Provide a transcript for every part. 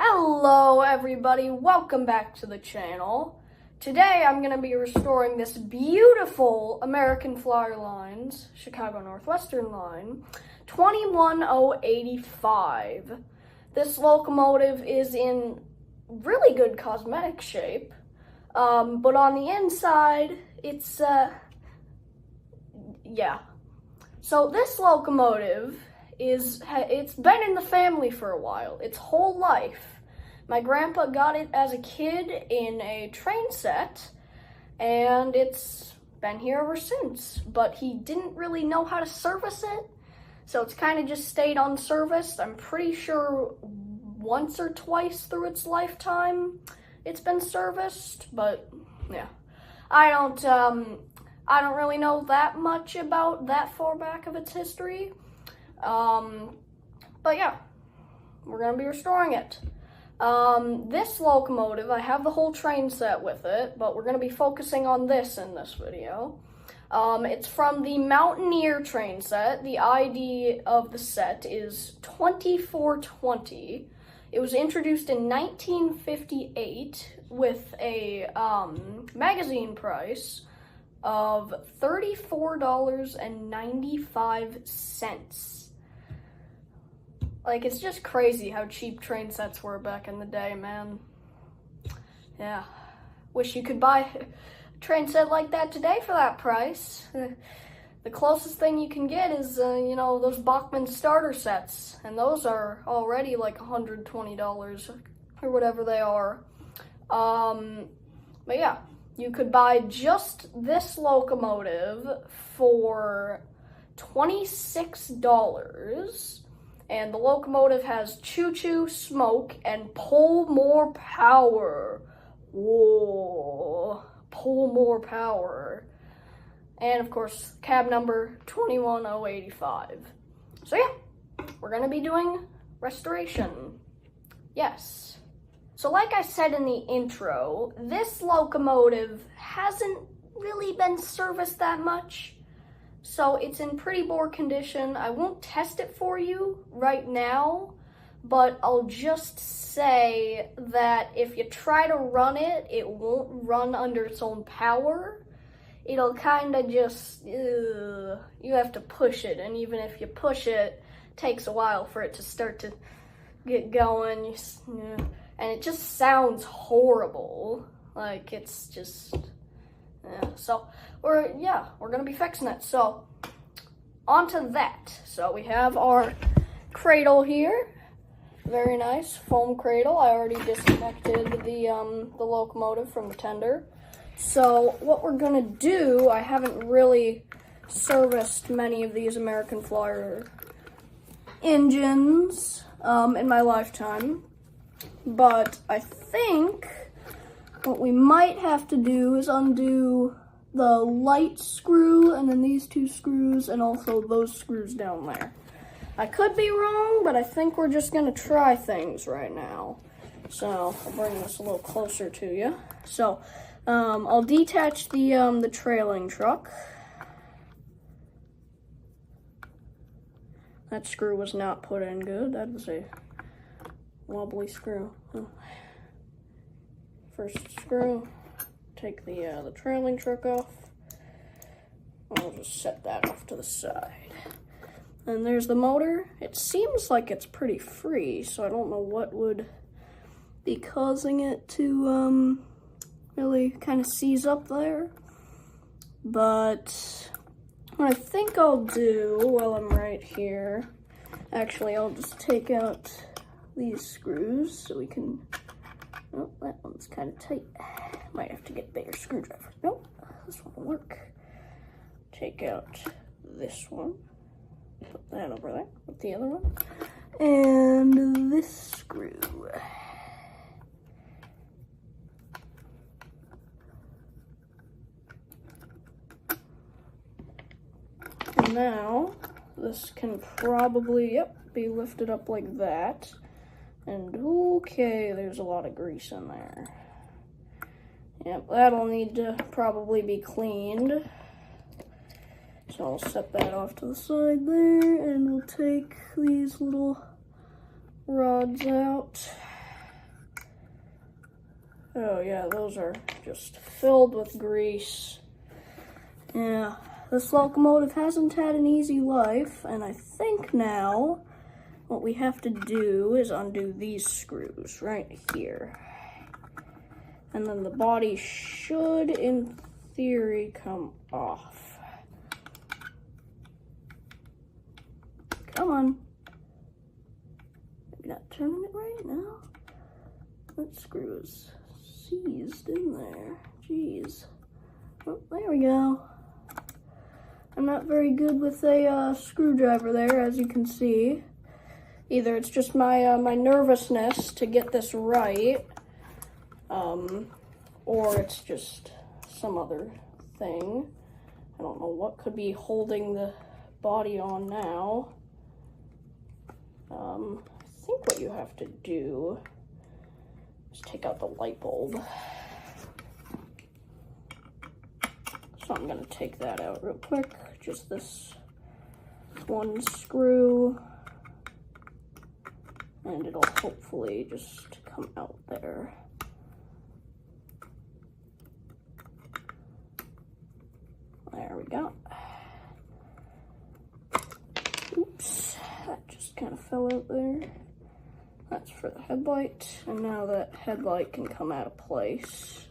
Hello everybody, welcome back to the channel. Today I'm going to be restoring this beautiful American Flyer Lines, Chicago Northwestern line, 21085. This locomotive is in really good cosmetic shape, but on the inside, it's So this locomotive it's been in the family for a while, its whole life. My grandpa got it as a kid in a train set, and it's been here ever since, but he didn't really know how to service it, so it's kind of just stayed unserviced. I'm pretty sure once or twice through its lifetime it's been serviced, but yeah. I don't really know that much about that far back of its history. But yeah, we're gonna be restoring it. This locomotive, I have the whole train set with it, but we're gonna be focusing on this in this video. It's from the Mountaineer train set. The ID of the set is 2420. It was introduced in 1958 with a magazine price of $34.95. Like, it's just crazy how cheap train sets were back in the day, man. Yeah. Wish you could buy a train set like that today for that price. The closest thing you can get is, those Bachmann starter sets. And those are already like $120 or whatever they are. But yeah, you could buy just this locomotive for $26. And the locomotive has choo-choo, smoke, and pull more power. Whoa, pull more power. And of course, cab number 21085. So yeah, we're gonna be doing restoration. Yes. So like I said in the intro, this locomotive hasn't really been serviced that much. So it's in pretty poor condition. I won't test it for you right now, but I'll just say that if you try to run it, it won't run under its own power. It'll kind of just, you have to push it, and even if you push it, it takes a while for it to start to get going, and it just sounds horrible. Like, it's just... So we're gonna be fixing it. So onto that. So we have our cradle here, very nice foam cradle. I already disconnected the locomotive from the tender. So what we're gonna do, I haven't really serviced many of these American Flyer engines in my lifetime, but I think what we might have to do is undo the light screw and then these two screws and also those screws down there. I could be wrong, but I think we're just gonna try things right now. So I'll bring this a little closer to you. So I'll detach the trailing truck. That screw was not put in good. That was a wobbly screw. First screw, take the trailing truck off. I'll just set that off to the side. And there's the motor. It seems like it's pretty free, so I don't know what would be causing it to really kind of seize up there. But what I think I'll do while I'm right here, actually I'll just take out these screws so we can... Oh, that one's kind of tight. Might have to get a bigger screwdriver. Nope, this one will work. Take out this one. Put that over there with the other one. And this screw. And now, this can probably, be lifted up like that. And okay, there's a lot of grease in there. Yep, that'll need to probably be cleaned. So I'll set that off to the side there, and we'll take these little rods out. Oh yeah, those are just filled with grease. Yeah, this locomotive hasn't had an easy life, and I think now what we have to do is undo these screws right here. And then the body should, in theory, come off. Come on. Maybe not turning it right now. That screw is seized in there. Jeez. Oh, there we go. I'm not very good with a screwdriver there, as you can see. Either it's just my my nervousness to get this right, or it's just some other thing. I don't know what could be holding the body on now. I think what you have to do is take out the light bulb. So I'm gonna take that out real quick. Just this one screw, and it'll hopefully just come out there. There we go. Oops, that just kind of fell out there. That's for the headlight, and now that headlight can come out of place.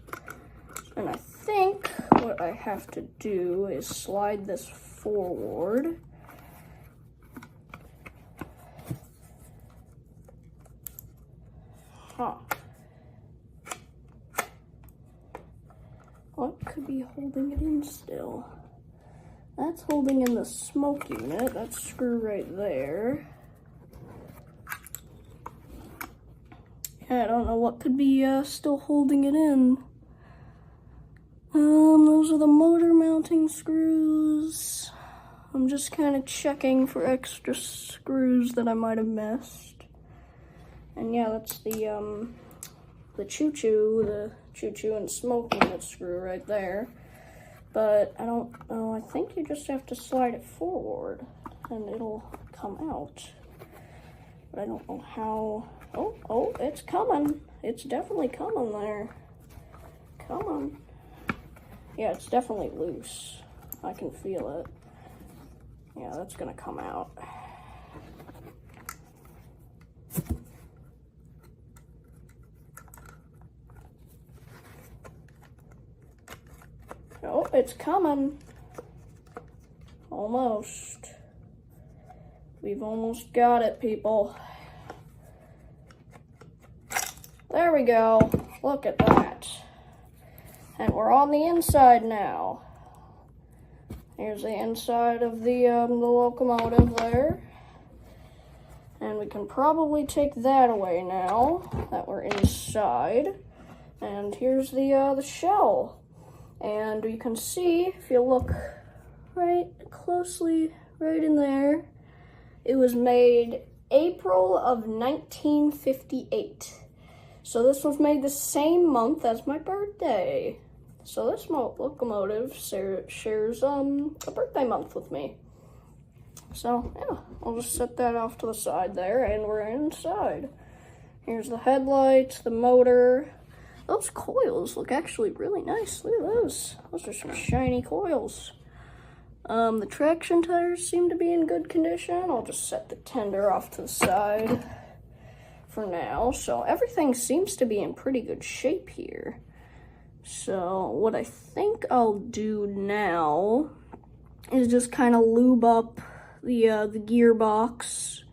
And I think what I have to do is slide this forward. Huh. What could be holding it in still? That's holding in the smoke unit. That screw right there. Yeah, I don't know what could be still holding it in. Those are the motor mounting screws. I'm just kind of checking for extra screws that I might have missed. And yeah, that's the choo-choo and smoke unit screw right there. But I don't know, I think you just have to slide it forward and it'll come out. But I don't know how. Oh, it's coming. It's definitely coming there. Come on. Yeah, it's definitely loose. I can feel it. Yeah, that's gonna come out. Oh, it's coming. Almost. We've almost got it, people. There we go. Look at that. And we're on the inside now. Here's the inside of the locomotive there. And we can probably take that away now that we're inside. And here's the shell. And you can see, if you look right closely, right in there, it was made April of 1958. So this was made the same month as my birthday. So this locomotive shares a birthday month with me. So yeah, I'll just set that off to the side there, and we're inside. Here's the headlights, the motor. Those coils look actually really nice. Look at those. Those are some shiny coils. The traction tires seem to be in good condition. I'll just set the tender off to the side for now. So everything seems to be in pretty good shape here. So what I think I'll do now is just kind of lube up the gearbox.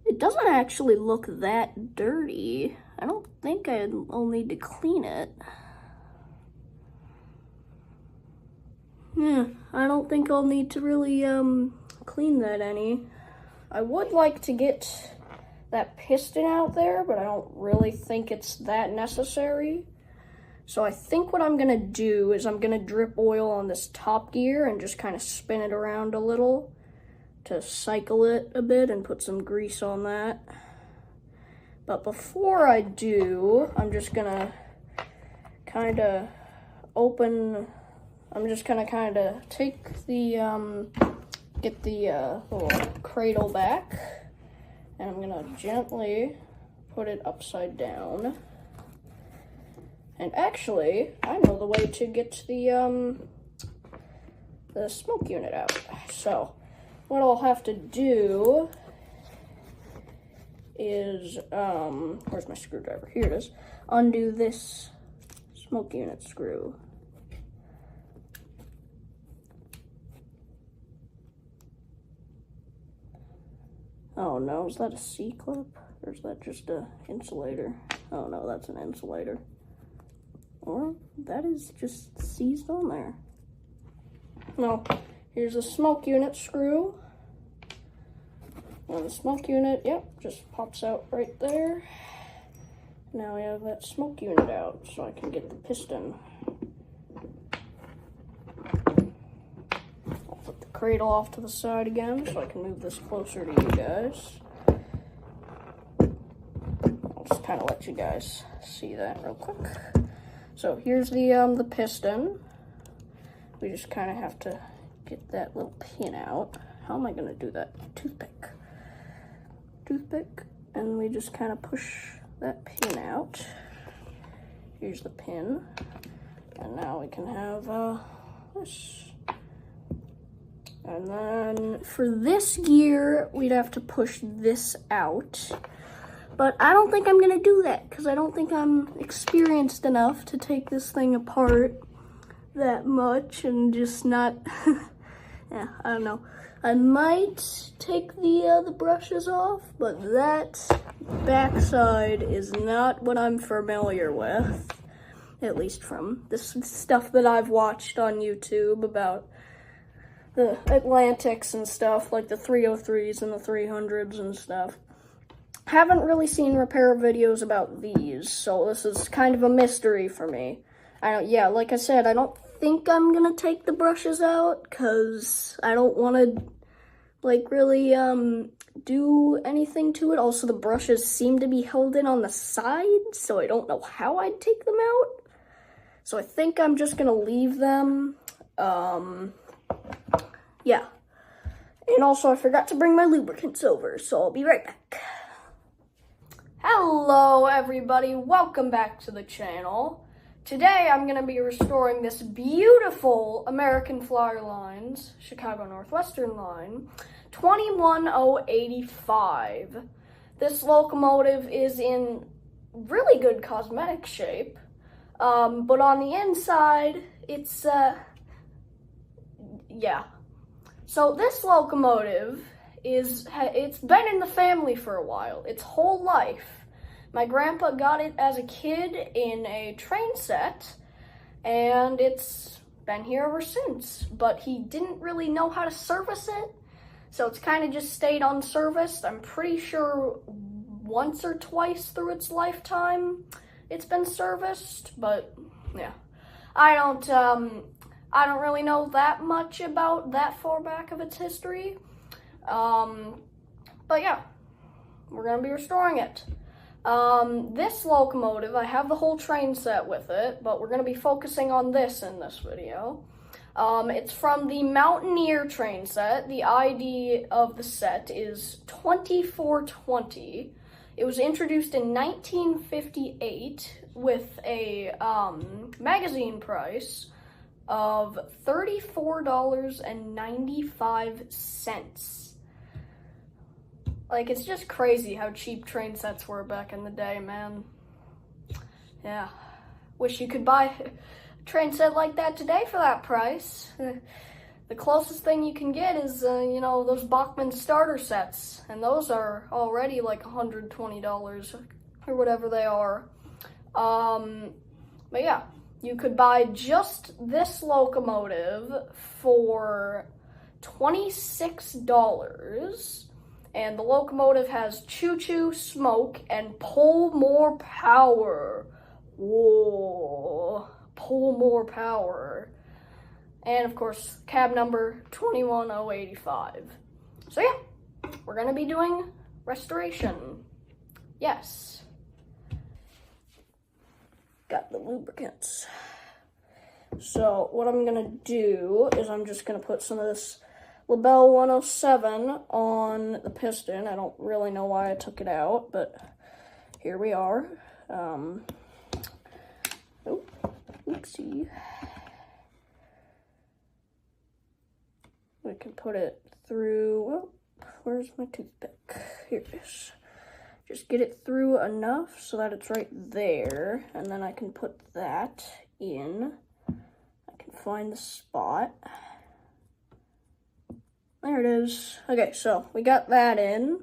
It doesn't actually look that dirty. I don't think I'll need to clean it. Yeah, I don't think I'll need to really clean that any. I would like to get that piston out there, but I don't really think it's that necessary. So I think what I'm gonna do is I'm gonna drip oil on this top gear and just kind of spin it around a little to cycle it a bit and put some grease on that. But before I do, I'm just gonna kind of take the, get the little cradle back, and I'm gonna gently put it upside down. And actually, I know the way to get the smoke unit out. So, what I'll have to do is, where's my screwdriver? Here it is. Undo this smoke unit screw. Oh no, is that a C-clip? Or is that just a insulator? Oh no, that's an insulator. Or that is just seized on there. No, here's a smoke unit screw. And the smoke unit, yep, just pops out right there. Now we have that smoke unit out, so I can get the piston. I'll put the cradle off to the side again, so I can move this closer to you guys. I'll just kind of let you guys see that real quick. So here's the piston. We just kind of have to get that little pin out. How am I going to do that? Toothpick, and we just kind of push that pin out. Here's the pin, and now we can have this. And then for this gear, we'd have to push this out. But I don't think I'm gonna do that because I don't think I'm experienced enough to take this thing apart that much and just not, yeah, I don't know. I might take the brushes off, but that backside is not what I'm familiar with, at least from this stuff that I've watched on YouTube about the Atlantics and stuff, like the 303s and the 300s and stuff. Haven't really seen repair videos about these, so this is kind of a mystery for me. Yeah, like I said, I don't think I'm gonna take the brushes out, because I don't want to, like, really, do anything to it. Also, the brushes seem to be held in on the side, so I don't know how I'd take them out. So I think I'm just gonna leave them. Yeah. And also, I forgot to bring my lubricants over, so I'll be right back. Hello, everybody. Welcome back to the channel. Today, I'm going to be restoring this beautiful American Flyer Lines, Chicago Northwestern line, 21085. This locomotive is in really good cosmetic shape, but on the inside, it's, yeah. So this locomotive it's been in the family for a while, its whole life. My grandpa got it as a kid in a train set, and it's been here ever since, but he didn't really know how to service it, so it's kind of just stayed unserviced. I'm pretty sure once or twice through its lifetime it's been serviced, but yeah. I don't really know that much about that far back of its history. But yeah, we're gonna be restoring it. This locomotive, I have the whole train set with it, but we're gonna be focusing on this in this video. It's from the Mountaineer train set. The ID of the set is 2420. It was introduced in 1958 with a, magazine price of $34.95. Like, it's just crazy how cheap train sets were back in the day, man. Yeah. Wish you could buy a train set like that today for that price. The closest thing you can get is, you know, those Bachmann starter sets. And those are already like $120 or whatever they are. But yeah, you could buy just this locomotive for $26. And the locomotive has choo-choo, smoke, and pull more power. Whoa, pull more power. And of course, cab number 21085. So yeah, we're gonna be doing restoration. Yes. Got the lubricants. So what I'm gonna do is I'm just gonna put some of this LaBelle 107 on the piston. I don't really know why I took it out, but here we are. Ooh, Oopsie. We can put it through, well, where's my toothpick? Here it is. Just get it through enough so that it's right there, and then I can put that in. I can find the spot. There it is. Okay, so we got that in.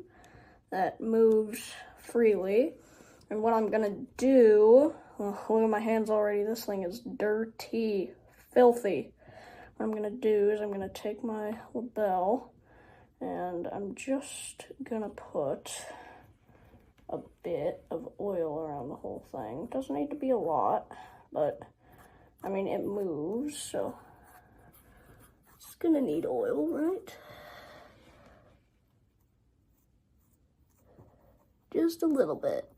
That moves freely. And what I'm gonna do, oh, look at my hands already. This thing is dirty, filthy. What I'm gonna do is I'm gonna take my label and I'm just gonna put a bit of oil around the whole thing. Doesn't need to be a lot, but I mean, it moves, so it's gonna need oil, right? Just a little bit.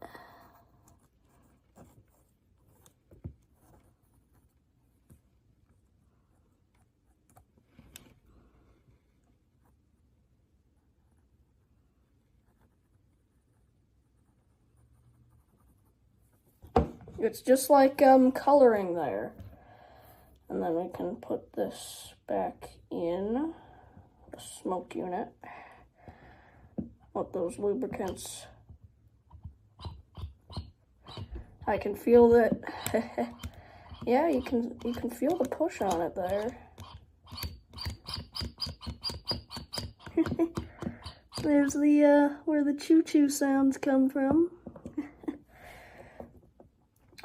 It's just like coloring there. And then we can put this back in the smoke unit. Let those lubricants. I can feel that. Yeah, you can feel the push on it there. There's the where the choo-choo sounds come from.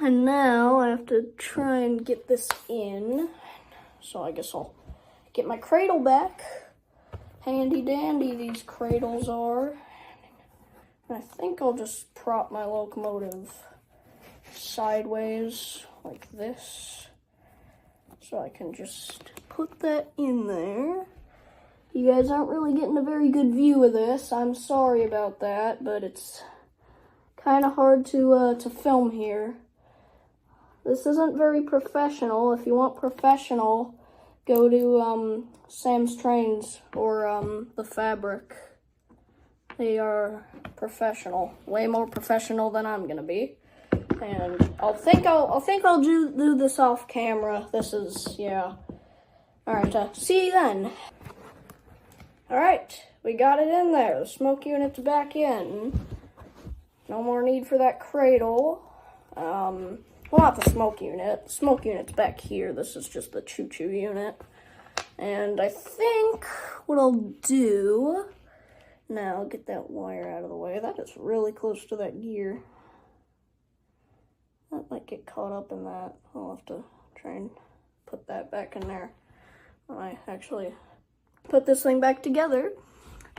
And now I have to try and get this in. So I guess I'll get my cradle back. Handy dandy these cradles are. And I think I'll just prop my locomotive sideways like this. So I can just put that in there. You guys aren't really getting a very good view of this. I'm sorry about that, but it's kind of hard to film here. This isn't very professional. If you want professional, go to Sam's Trains or The Fabric. They are professional, way more professional than I'm gonna be. And I'll think I'll do this off camera. This is, yeah. All right, see you then. All right, we got it in there. The smoke unit's back in. No more need for that cradle. Well, not the smoke unit. The smoke unit's back here. This is just the choo-choo unit. And I think what I'll do, now I'll get that wire out of the way. That is really close to that gear. That might get caught up in that. I'll have to try and put that back in there when I actually put this thing back together.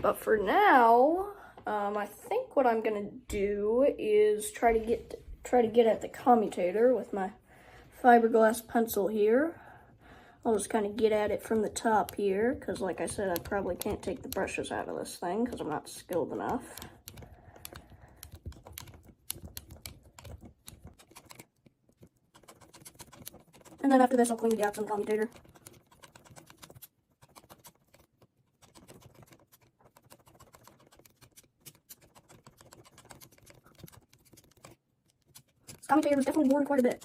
But for now, I think what I'm gonna do is try to get at the commutator with my fiberglass pencil here. I'll just kind of get at it from the top here, because like I said, I probably can't take the brushes out of this thing because I'm not skilled enough. And then after this, I'll clean the gaps on the commutator. This commutator is definitely worn quite a bit.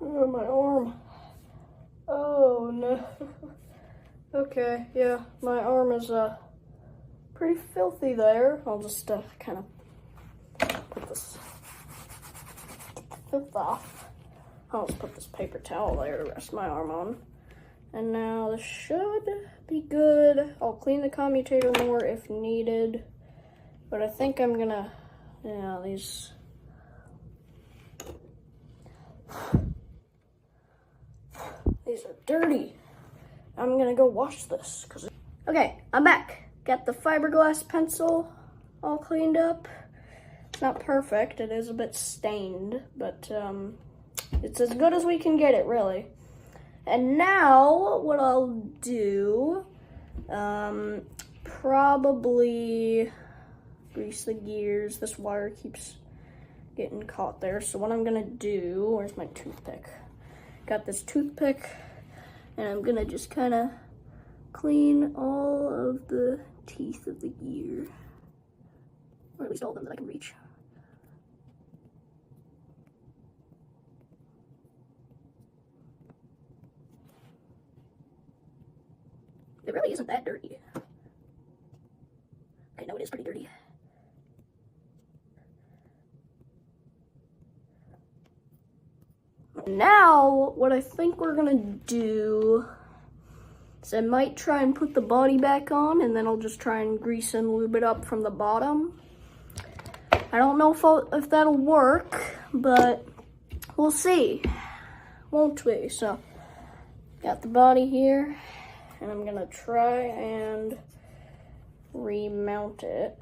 Oh, my arm. Oh, no. Okay, yeah, my arm is pretty filthy there. I'll just kind of put this filth off. I'll just put this paper towel there to rest my arm on. And now this should be good. I'll clean the commutator more if needed. But I think I'm gonna, yeah, these... These are dirty. I'm gonna go wash this. Okay, I'm back. Got the fiberglass pencil all cleaned up. It's not perfect. It is a bit stained, but it's as good as we can get it, really. And now what I'll do, probably grease the gears. This wire keeps getting caught there. So what I'm gonna do, where's my toothpick? Got this toothpick, and I'm gonna just kind of clean all of the teeth of the gear, or at least all of them that I can reach. It really isn't that dirty. Okay, no, it is pretty dirty. Now, what I think we're gonna do is I might try and put the body back on, and then I'll just try and grease and lube it up from the bottom. I don't know if that'll work, but we'll see, won't we? So, got the body here, and I'm gonna try and remount it.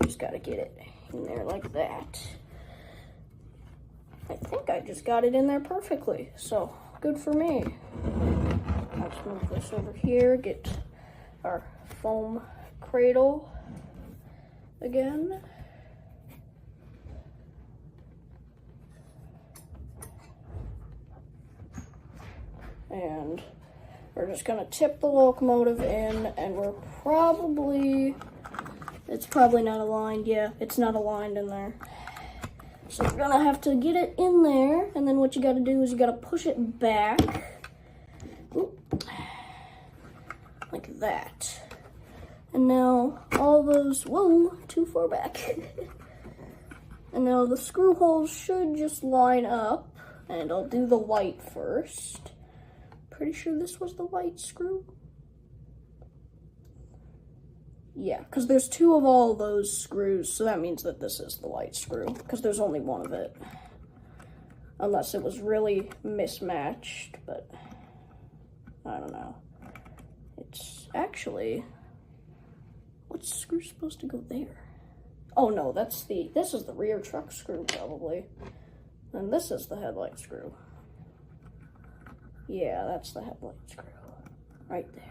Just gotta get it in there like that. I think I just got it in there perfectly, so good for me. Let's move this over here, get our foam cradle again. And we're just gonna tip the locomotive in, and it's probably not aligned. Yeah, it's not aligned in there. So you're gonna have to get it in there, and then what you gotta do is you gotta push it back. Oop. Like that. And now all those, whoa, too far back. And now the screw holes should just line up, and I'll do the white first. Pretty sure this was the white screw. Yeah, because there's two of all those screws, so that means that this is the white screw, because there's only one of it. Unless it was really mismatched, but I don't know. It's actually, what screw's supposed to go there? Oh no, this is the rear truck screw probably. And this is the headlight screw. Yeah, that's the headlight screw, right there.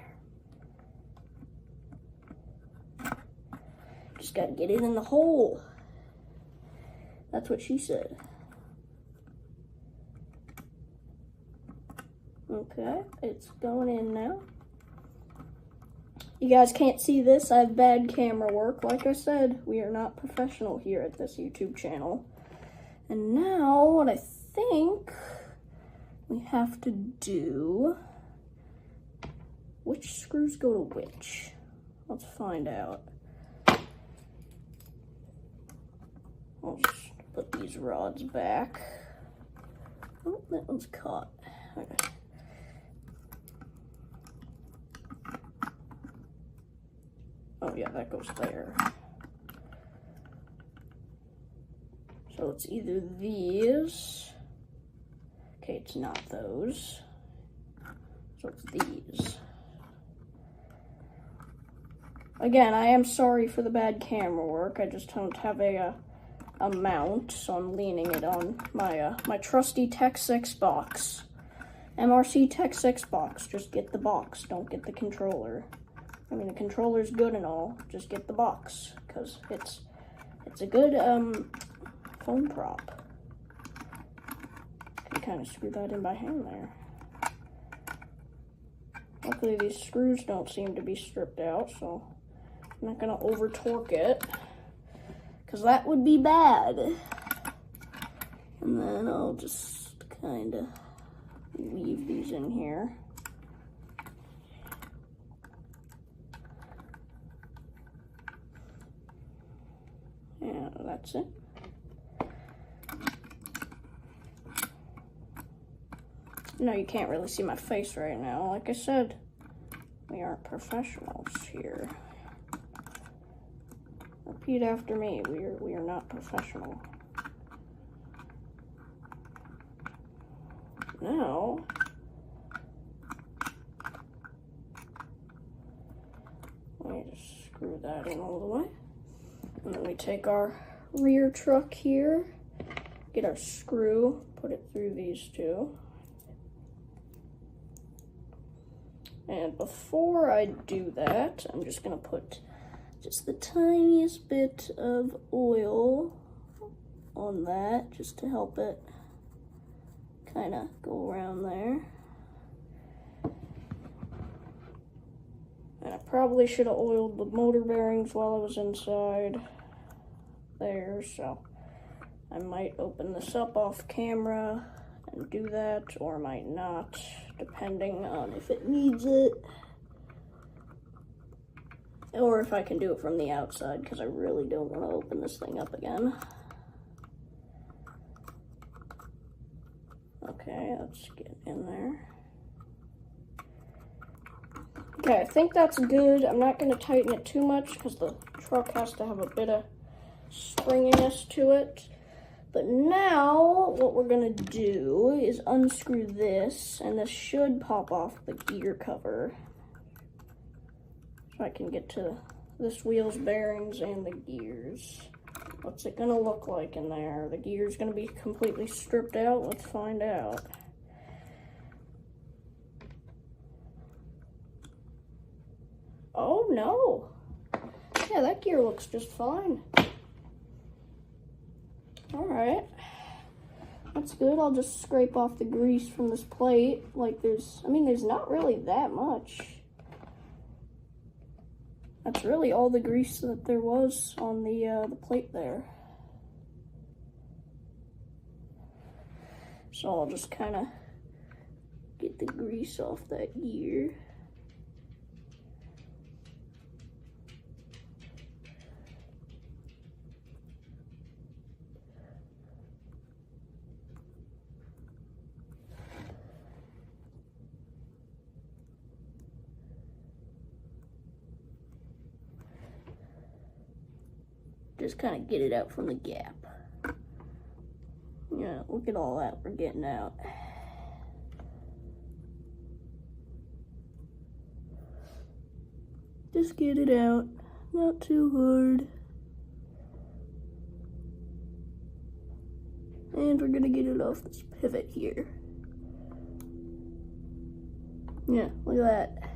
Just gotta get it in the hole. That's what she said. Okay, it's going in now. You guys can't see this, I have bad camera work. Like I said, we are not professional here at this YouTube channel. And now, what I think we have to do, which screws go to which? Let's find out. I'll just put these rods back. Oh, that one's caught. Okay. Oh yeah, that goes there. So it's either these. Okay, it's not those. So it's these. Again, I am sorry for the bad camera work. I just don't have a mount, so I'm leaning it on my my trusty Tech 6 box. MRC Tech 6 box. Just get the box, don't get the controller. I mean, the controller's good and all, just get the box, because it's a good foam prop. Can kind of screw that in by hand there. Luckily, these screws don't seem to be stripped out, so I'm not gonna over torque it, because that would be bad. And then I'll just kind of weave these in here. Yeah, that's it. No, you can't really see my face right now. Like I said, we aren't professionals here. Repeat after me. We are not professional. Now, let me just screw that in all the way. And then we take our rear truck here, get our screw, put it through these two. And before I do that, I'm just gonna put just the tiniest bit of oil on that, just to help it kind of go around there. And I probably should have oiled the motor bearings while I was inside there, so I might open this up off camera and do that, or might not, depending on if it needs it, or if I can do it from the outside, because I really don't want to open this thing up again. Okay, let's get in there. Okay, I think that's good. I'm not going to tighten it too much because the truck has to have a bit of springiness to it. But now what we're going to do is unscrew this, and this should pop off the gear cover. So I can get to this wheel's bearings and the gears. What's it going to look like in there? The gear's going to be completely stripped out? Let's find out. Oh, no. Yeah, that gear looks just fine. Alright. That's good. I'll just scrape off the grease from this plate. Like there's not really that much. That's really all the grease that there was on the plate there. So I'll just kind of get the grease off that gear. Just kind of get it out from the gap. Yeah, look at all that we're getting out. Just get it out, not too hard. And we're gonna get it off this pivot here. Yeah, look at that.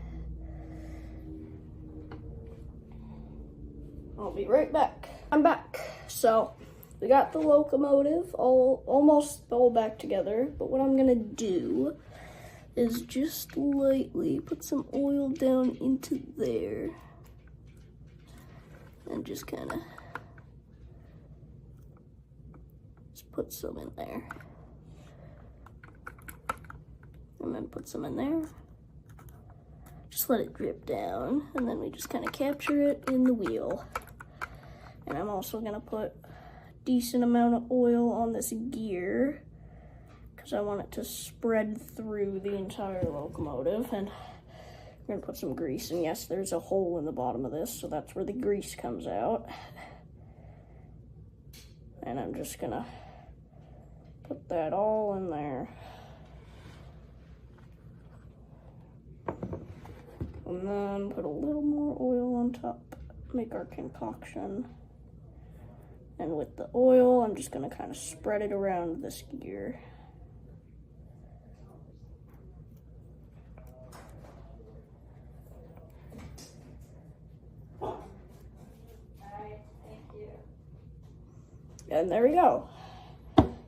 I'll be right back. I'm back. So we got the locomotive almost all back together, but what I'm gonna do is just lightly put some oil down into there and just kind of just put some in there, and then put some in there. Just let it drip down, and then we just kind of capture it in the wheel. And I'm also gonna put a decent amount of oil on this gear because I want it to spread through the entire locomotive. And we're gonna put some grease, and yes, there's a hole in the bottom of this, so that's where the grease comes out. And I'm just gonna put that all in there. And then put a little more oil on top, make our concoction. And with the oil, I'm just gonna kind of spread it around this gear. And there we go.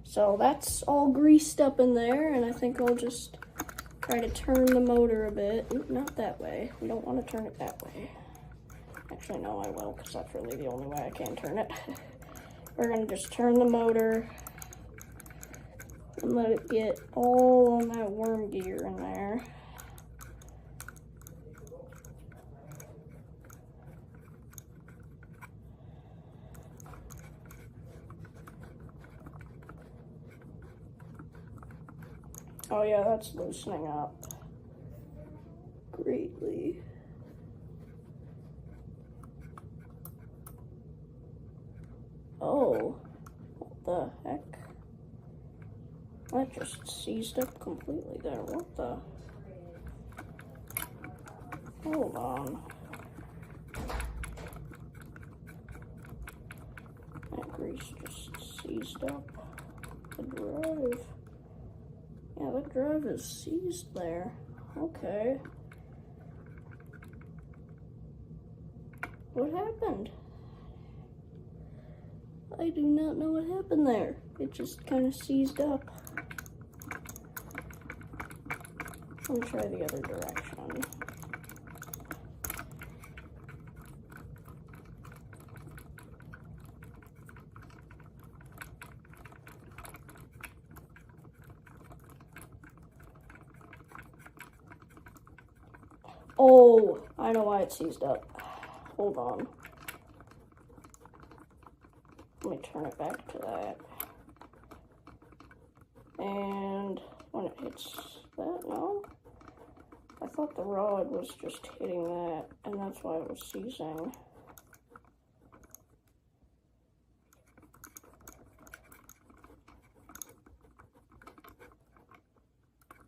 So that's all greased up in there, and I think I'll just try to turn the motor a bit. Oop, not that way. We don't want to turn it that way. Actually, no, I will, because that's really the only way I can turn it. We're going to just turn the motor and let it get all on that worm gear in there. Oh yeah, that's loosening up greatly. Oh, what the heck? That just seized up completely there. What the? Hold on. batteries just seized up. The drive. Yeah, the drive is seized there. Okay. What happened? I do not know what happened there. It just kind of seized up. Let me try the other direction. Oh, I know why it seized up. Hold on. Let me turn it back to that. And when it hits that, no? I thought the rod was just hitting that, and that's why it was seizing.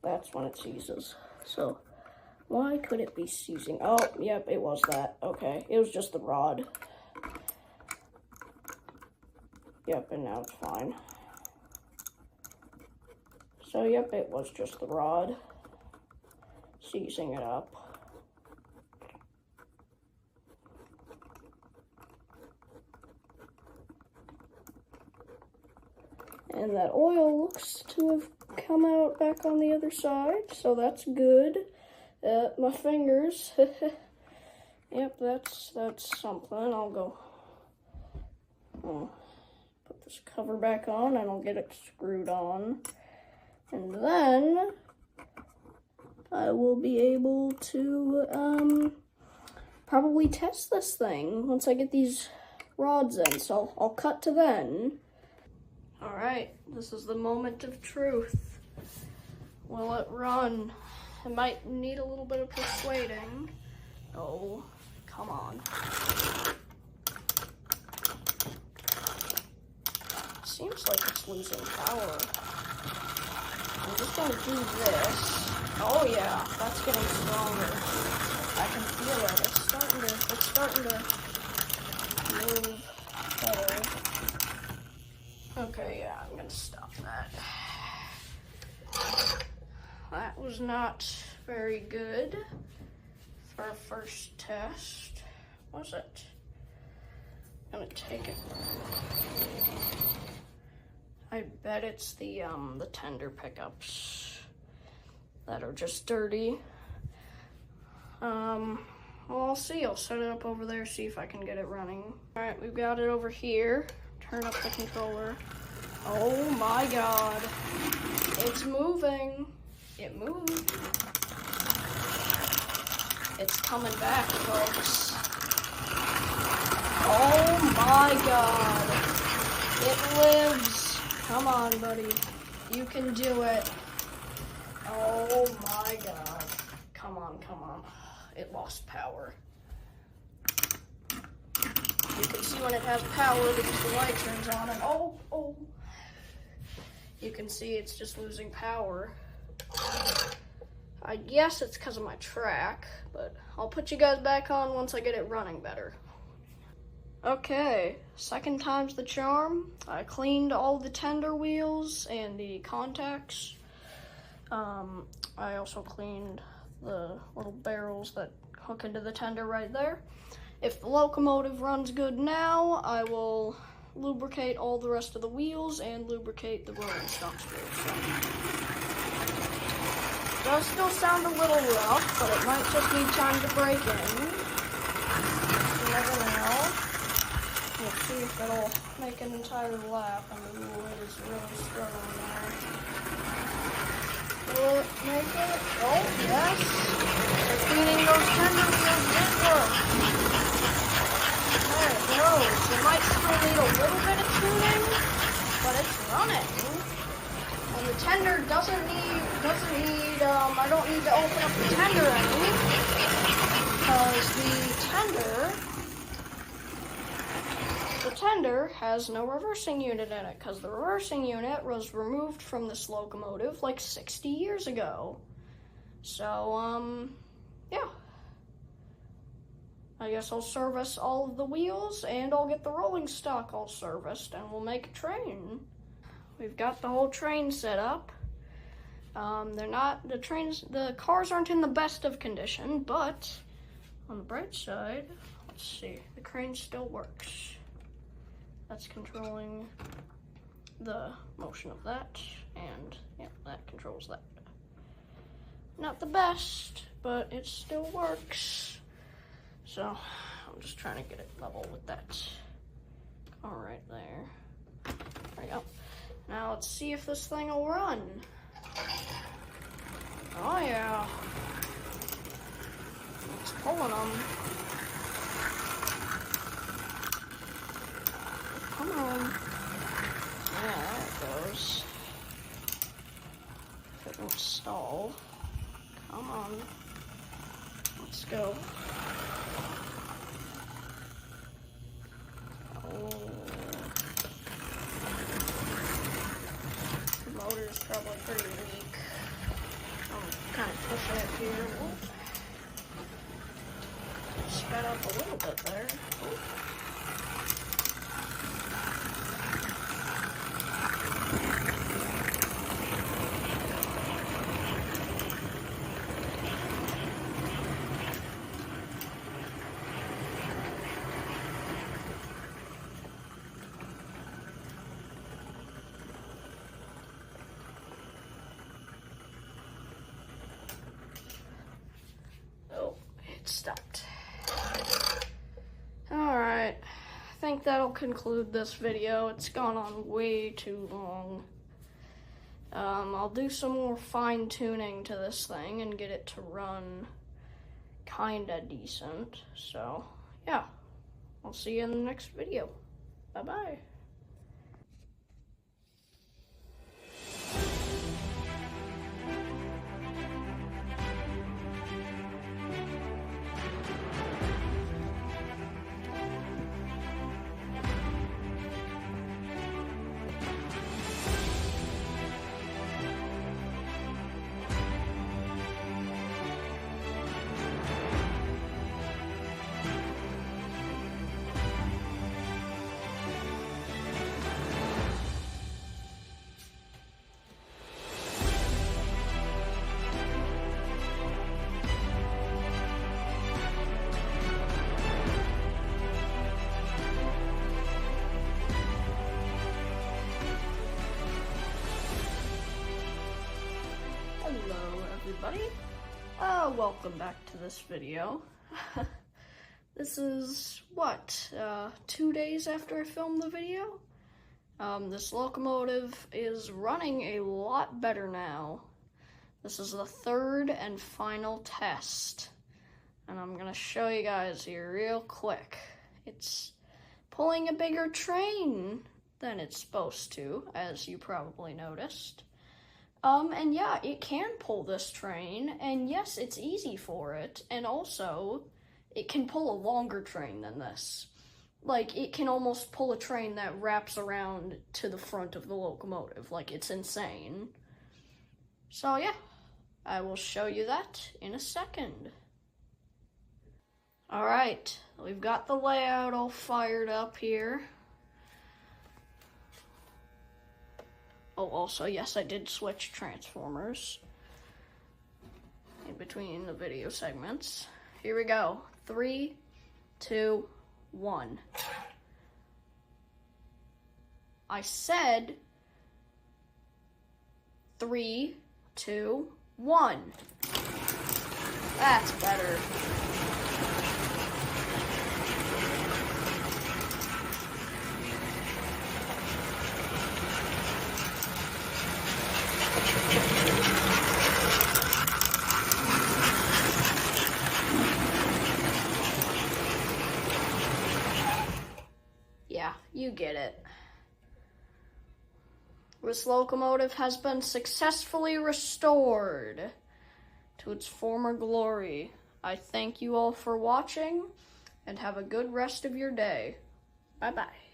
That's when it seizes. So, why could it be seizing? Oh, yep, it was that. Okay, it was just the rod. Yep, and now it's fine. So, yep, it was just the rod seizing it up. And that oil looks to have come out back on the other side, so that's good. My fingers. Yep, that's something. I'll go put this cover back on and I'll get it screwed on. And then I will be able to probably test this thing once I get these rods in. So I'll cut to then. Alright, this is the moment of truth. Will it run? It might need a little bit of persuading. Oh, come on. It seems like it's losing power. I'm just gonna do this. Oh yeah, that's getting stronger. I can feel it. It's starting to move better. Okay, yeah, I'm gonna stop that. That was not very good for our first test, was it? I'm gonna take it. I bet it's the tender pickups that are just dirty. Well, I'll see. I'll set it up over there, see if I can get it running. All right, we've got it over here. Turn up the controller. Oh my God, it's moving. It moved. It's coming back, folks. Oh my God, it lives. Come on, buddy, you can do it. Oh my God, come on, come on. It lost power. You can see when it has power because the light turns on and oh. You can see it's just losing power. I guess it's because of my track, but I'll put you guys back on once I get it running better. Okay, second time's the charm. I cleaned all the tender wheels and the contacts. I also cleaned the little barrels that hook into the tender right there. If the locomotive runs good now, I will lubricate all the rest of the wheels and lubricate the rolling stock screws. So, it does still sound a little rough, but it might just need time to break in. You never know. Let's see if it'll make an entire lap. I mean, it is really struggling there. Will it make it? Oh, yes. The cleaning those tender wheels did work. There it goes. It might still need a little bit of tuning, but it's running. And the tender doesn't need, I don't need to open up the tender any, because the tender has no reversing unit in it, because the reversing unit was removed from this locomotive like 60 years ago. So, yeah. I guess I'll service all of the wheels and I'll get the rolling stock all serviced and we'll make a train. We've got the whole train set up. The cars aren't in the best of condition, but on the bright side, let's see, the crane still works. That's controlling the motion of that, and yeah, that controls that. Not the best, but it still works. So I'm just trying to get it level with that. All right, there. There we go. Now let's see if this thing will run. Oh yeah. It's pulling them. Come on. Yeah, there it goes. If it won't stall. Come on. Let's go. Oh. The motor's probably pretty weak. I'm kind of pushing it here. Whoop. Sped up a little bit there. Whoop. Stopped. Alright, I think that'll conclude this video. It's gone on way too long. I'll do some more fine tuning to this thing and get it to run kinda decent. So, yeah, I'll see you in the next video. Bye-bye. Everybody, welcome back to this video. This is what, 2 days after I filmed the video? This locomotive is running a lot better now. This is the third and final test, and I'm gonna show you guys here real quick. It's pulling a bigger train than it's supposed to, as you probably noticed. And yeah, it can pull this train, and yes, it's easy for it, and also, it can pull a longer train than this. Like, it can almost pull a train that wraps around to the front of the locomotive. Like, it's insane. So yeah, I will show you that in a second. Alright, we've got the layout all fired up here. Oh, also, yes, I did switch transformers in between the video segments. Here we go. 3, 2, 1. I said 3, 2, 1. That's better. Yeah, you get it. This locomotive has been successfully restored to its former glory. I thank you all for watching, and have a good rest of your day. Bye-bye.